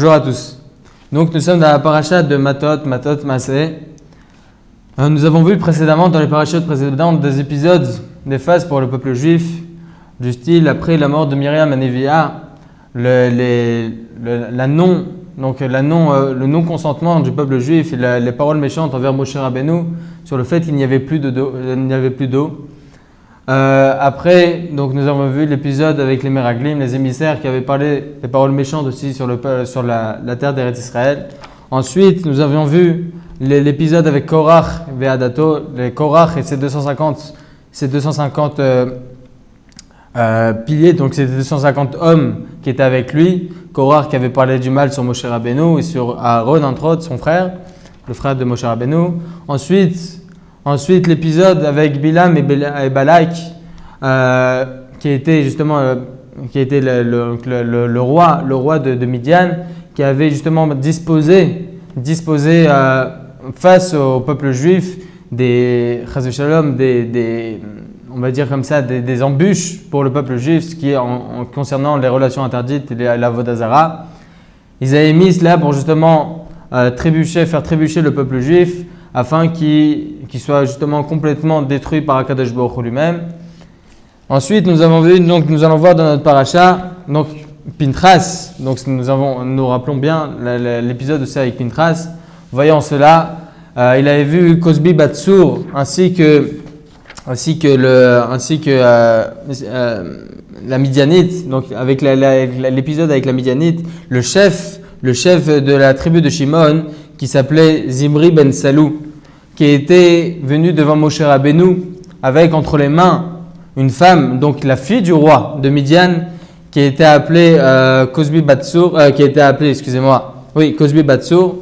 Bonjour à tous. Donc nous sommes dans la paracha de Matot, Maaseh. Nous avons vu précédemment dans les parachutes précédentes des épisodes des phases pour le peuple juif, du style après la mort de Myriam et Neviah, le non-consentement du peuple juif et les paroles méchantes envers Moshe Rabbeinu sur le fait qu'il n'y avait plus d'eau. Après, donc nous avons vu l'épisode avec les Meraglim, les émissaires qui avaient parlé des paroles méchantes aussi sur la terre d'Eretz Israël. Ensuite, nous avions vu l'épisode avec Korach et Adato, les Korach et ses 250 piliers, donc c'était 250 hommes qui étaient avec lui. Korach qui avait parlé du mal sur Moshe Rabbeinu et sur Aaron, entre autres, son frère, le frère de Moshe Rabbeinu. Ensuite, l'épisode avec Bilam et Balak, qui était justement le roi de Midian, qui avait justement disposé face au peuple juif on va dire comme ça, des embûches pour le peuple juif, ce qui est concernant les relations interdites et la Avodah Zara. Ils avaient mis cela pour justement faire trébucher le peuple juif, afin qu'il soit justement complètement détruit par Akadosh Baruch Hu lui-même. Ensuite, nous allons voir dans notre paracha, donc Pinchas, donc nous rappelons bien l'épisode aussi avec Pinchas. Voyant cela, il avait vu Cosbi Batsur ainsi que la Midianite, donc avec l'épisode avec la Midianite, le chef de la tribu de Shimon, qui s'appelait Zimri ben Salou, qui était venu devant Moshe Rabbeinu avec entre les mains une femme, donc la fille du roi de Midian, qui était appelée Cosbi Batsur, Cosbi Batsur,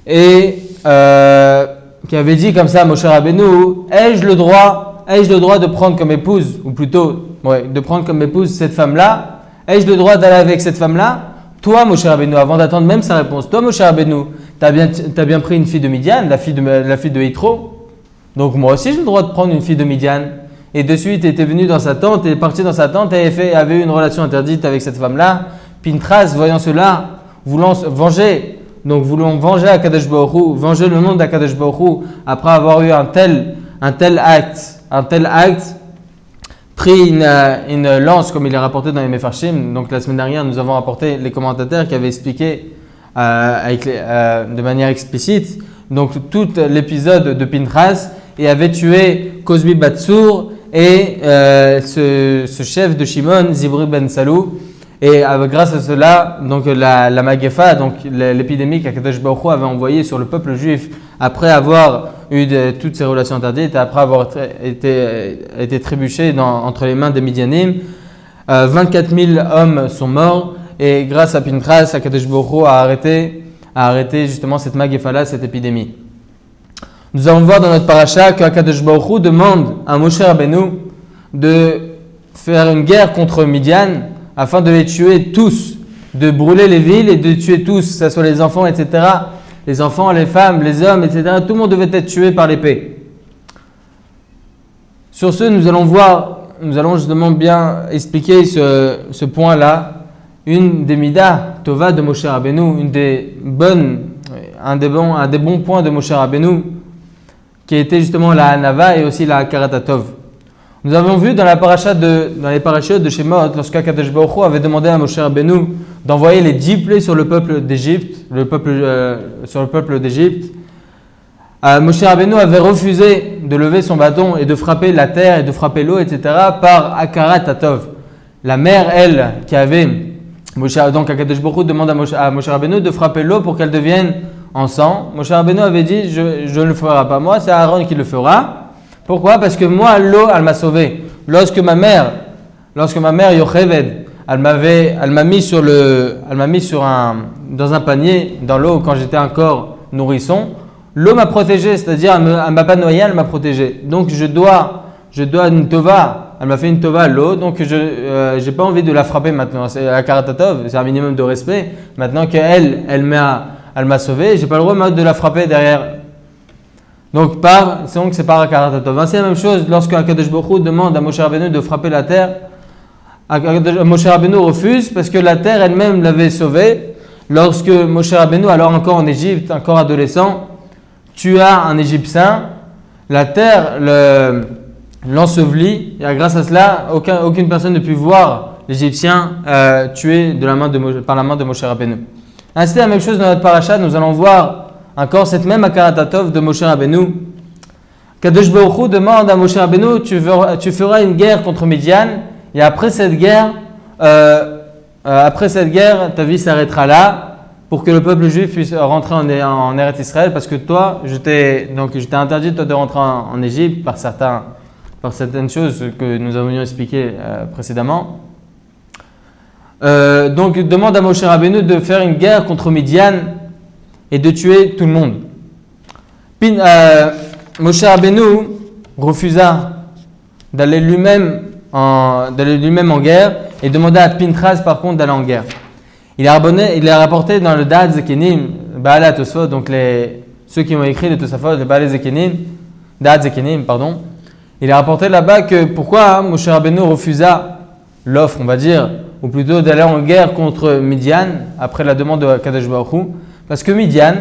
et qui avait dit comme ça à Moshe Rabbeinu: ai-je le droit de prendre comme épouse, ou plutôt de prendre comme épouse cette femme-là? Ai-je le droit d'aller avec cette femme-là? Toi, Moshe Rabbeinu, avant d'attendre même sa réponse, toi, Moshe Rabbeinu, t'as bien pris une fille de Midian, la fille de Yitro. Donc moi aussi, j'ai le droit de prendre une fille de Midian. Et de suite, il était venu dans sa tente, il est parti dans sa tente et avait eu une relation interdite avec cette femme-là. Pinchas, voyant cela, voulant venger Akadosh Baruch Hu, venger le nom d'Akadosh Baruch Hu, après avoir eu un tel acte, pris une lance, comme il est rapporté dans les Mefarshim. Donc la semaine dernière, nous avons rapporté les commentateurs qui avaient expliqué de manière explicite donc tout l'épisode de Pinchas, et avait tué Cosbi Batsur et ce chef de Shimon, Zimri ben Salou. Et grâce à cela, donc la Magefa, donc l'épidémie qu'Akadosh Baruch Hu avait envoyée sur le peuple juif après avoir eu toutes ces relations interdites, après avoir été trébuché entre les mains des Midianim, 24 000 hommes sont morts. Et grâce à Pinchas, Akadosh Baruch Hu a arrêté justement cette Magefa-là, cette épidémie. Nous allons voir dans notre paracha qu'Akadosh Baruch Hu demande à Moshe Rabbeinu de faire une guerre contre Midian afin de les tuer tous, de brûler les villes et de tuer tous, que ce soit les enfants, etc. Les enfants, les femmes, les hommes, etc. Tout le monde devait être tué par l'épée. Sur ce, nous allons justement bien expliquer ce point-là. Une des midas tova de Moshe Rabbeinu, un des bons points de Moshe Rabbeinu, qui était justement la Hanava et aussi la Karatatov. Nous avons vu dans les parachutes de Shemot, lorsque Akadosh Baruch Hu avait demandé à Moshe Rabbeinu d'envoyer les 10 plaies sur le peuple d'Égypte, Moshe Rabbeinu avait refusé de lever son bâton et de frapper la terre et de frapper l'eau, etc. par Akarat Atov. La mère, elle, qui avait... Donc Akadosh Baruch Hu demande à Moshe Rabbeinu de frapper l'eau pour qu'elle devienne en sang. Moshe Rabbeinu avait dit: je ne le ferai pas moi, c'est Aaron qui le fera. Pourquoi? Parce que moi, l'eau, elle m'a sauvé. Lorsque ma mère Yocheved, elle m'a mis dans un panier, dans l'eau, quand j'étais encore nourrisson, l'eau m'a protégé, c'est-à-dire elle ne m'a pas noyé, elle m'a protégé. Donc je dois une tova, elle m'a fait une tova à l'eau, donc je n'ai pas envie de la frapper maintenant. C'est la karatatov, c'est un minimum de respect. Maintenant qu'elle m'a sauvé, je n'ai pas le droit de la frapper derrière. Donc c'est par Karatatov. C'est la même chose lorsque Akadosh Baruch Hu demande à Moshe Rabbeinu de frapper la terre. Moshe Rabbeinu refuse parce que la terre elle-même l'avait sauvé. lorsque Moshe Rabbeinu, alors encore en Égypte, encore adolescent, tua un Égyptien, la terre l'ensevelit, et grâce à cela, aucune personne ne put voir l'Égyptien tué par la main de Moshe Rabbeinu. Ainsi, la même chose dans notre paracha, nous allons voir encore cette même Akaratatov de Moshe Rabbeinu. Kadosh Baruch Hu demande à Moshe Rabbeinu, tu feras une guerre contre Midian, et après cette guerre, ta vie s'arrêtera là, pour que le peuple juif puisse rentrer en Eretz Israël, parce que toi, je t'ai interdit de rentrer en Égypte par certaines choses que nous avions expliquées précédemment. Donc demande à Moshe Rabbeinu de faire une guerre contre Midian et de tuer tout le monde. Moshe Rabbeinu refusa d'aller lui-même en guerre et demanda à Pinchas par contre d'aller en guerre. Il a rapporté dans le Da'at Zekenim, Baal HaTosfot, donc ceux qui ont écrit le Tosafot, le Baal Zekenim, Da'at Zekenim, pardon. Il a rapporté là-bas que pourquoi Moshe Rabbeinu refusa l'offre, on va dire, ou plutôt d'aller en guerre contre Midian après la demande de Kadosh Baruch Hu, parce que Midian,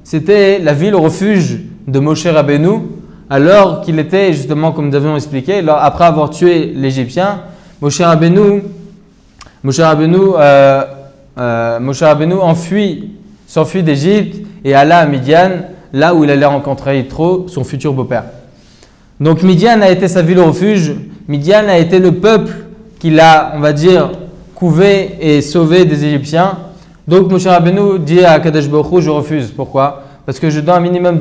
c'était la ville refuge de Moshe Rabbeinu, alors qu'il était justement, comme nous avions expliqué, après avoir tué l'Égyptien, Moshe Rabbeinu s'enfuit d'Égypte et alla à Midian, là où il allait rencontrer Yitro, son futur beau-père. Donc Midian a été sa ville refuge, Midian a été le peuple qu'il a, on va dire, couvé et sauvé des Égyptiens. Donc Moshe Rabbeinu dit à Kadosh Baruch Hu, je refuse. Pourquoi? Parce que je dois un minimum,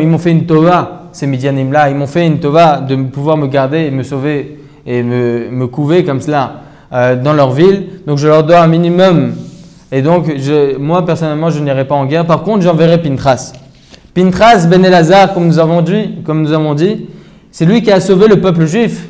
ils m'ont fait une tova, ces Midianim-là, ils m'ont fait une tova de pouvoir me garder et me sauver et me couver comme cela dans leur ville. Donc je leur dois un minimum. Et donc moi personnellement je n'irai pas en guerre. Par contre j'enverrai Pinchas. Pinchas ben Elazar, comme nous avons dit, c'est lui qui a sauvé le peuple juif.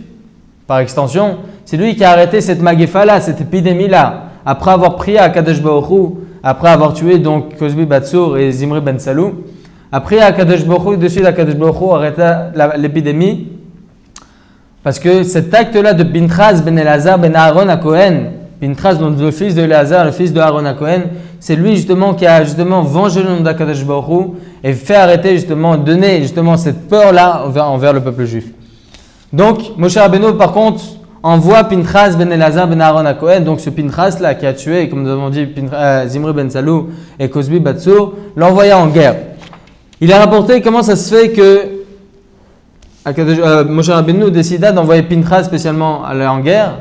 Par extension, c'est lui qui a arrêté cette magéfa-là, cette épidémie-là. Après avoir prié à Kadosh Baruch Hu, après avoir tué donc Cozbi Batsour et Zimri ben Salou, après à Kadosh Baruch Hu, de suite à Kadosh Baruch Hu arrêta l'épidémie. Parce que cet acte-là de Pinchas ben Elazar ben Aaron à Cohen, Pinchas, donc le fils de Elazar, le fils de Aaron à Cohen, c'est lui justement qui a justement vengé le nom d'Akadosh Baruch Hu et fait arrêter justement, donner justement cette peur-là envers le peuple juif. Donc Moshe Rabbeinu par contre envoie Pinchas ben Elazar ben Aaron à Cohen, donc ce Pinchas là qui a tué, comme nous avons dit, Zimri ben Salou et Cozbi Batsour, l'envoya en guerre. Il a rapporté comment ça se fait que Moshe Rabbeinu décida d'envoyer Pinchas spécialement aller en guerre,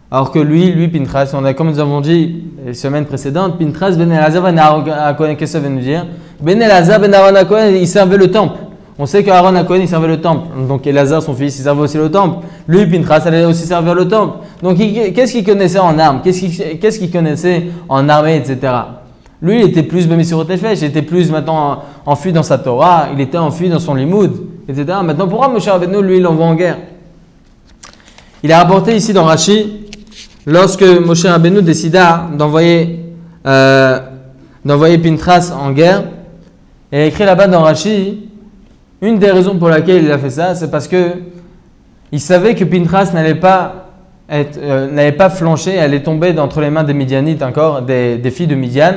alors que lui Pinchas, comme nous avons dit les semaines précédentes, Pinchas ben Elazar ben Aaron à Cohen, qu'est-ce que ça veut nous dire? Ben Elazar ben Aaron à Cohen, il servait le temple. On sait qu'Aaron à Cohen, il servait le temple. Donc Elazar, son fils, il servait aussi le temple. Lui, Pinchas, allait aussi servir le temple. Donc qu'est-ce qu'il connaissait en armes? Qu'est-ce qu'il connaissait en armée, etc. Lui, il était plus Bemissirot Nefesh, il était plus maintenant enfui dans sa Torah, il était enfui dans son limoud, etc. Maintenant, pourquoi Moshe Rabbeinu, lui, l'envoie en guerre? Il a rapporté ici dans Rashi, lorsque Moshe Rabbeinu décida d'envoyer Pinchas en guerre, il a écrit là-bas dans Rashi, une des raisons pour laquelle il a fait ça, c'est parce que il savait que Pinchas n'allait pas flancher, elle allait tomber entre les mains des Midianites encore, des filles de Midian,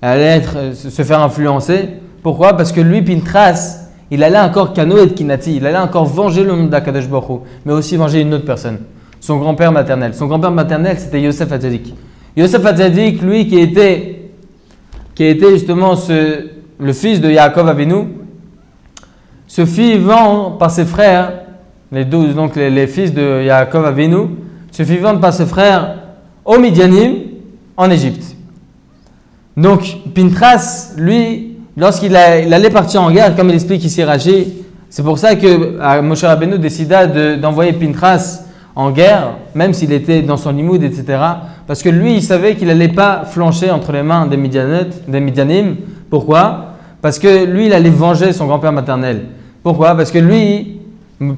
elle allait se faire influencer. Pourquoi? Parce que lui, Pinchas, il allait encore Kano et Kinati, il allait encore venger le nom d'Akadosh Baruch Hu, mais aussi venger une autre personne, son grand-père maternel. Son grand-père maternel, c'était Yosef Hatzadik. Yosef Hatzadik, lui, qui était justement le fils de Yaakov Avinu, se fit vendre par ses frères, les 12, donc les fils de Yaakov Avinu, se fit vendre par ses frères aux Midianim en Égypte. Donc Pinchas, lui, lorsqu'il allait partir en guerre, comme il explique ici Rashi, c'est pour ça que Moshe Rabbeinu décida d'envoyer Pinchas en guerre, même s'il était dans son limoud, etc. Parce que lui, il savait qu'il n'allait pas flancher entre les mains des Midianim. Pourquoi? Parce que lui, il allait venger son grand-père maternel. Pourquoi? Parce que lui,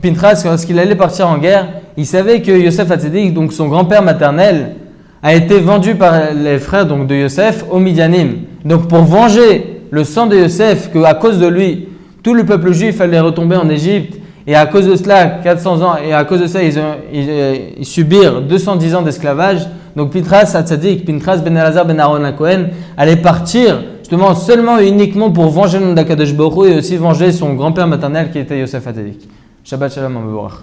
Pinchas, lorsqu'il allait partir en guerre, il savait que Yosef Hatzadik, donc son grand-père maternel, a été vendu par les frères donc, de Yosef aux Midianim. Donc pour venger le sang de Yosef, qu'à cause de lui, tout le peuple juif allait retomber en Égypte, et à cause de cela, 400 ans, et à cause de ça, ils subirent 210 ans d'esclavage. Donc Pinchas Hatzadik, Pinchas ben Elazar ben Aaron HaKohen, allait partir justement seulement et uniquement pour venger le nom d'Akadosh Baruch Hu et aussi venger son grand-père maternel qui était Yosef Hatzadik. Shabbat Shalom, Mevorach.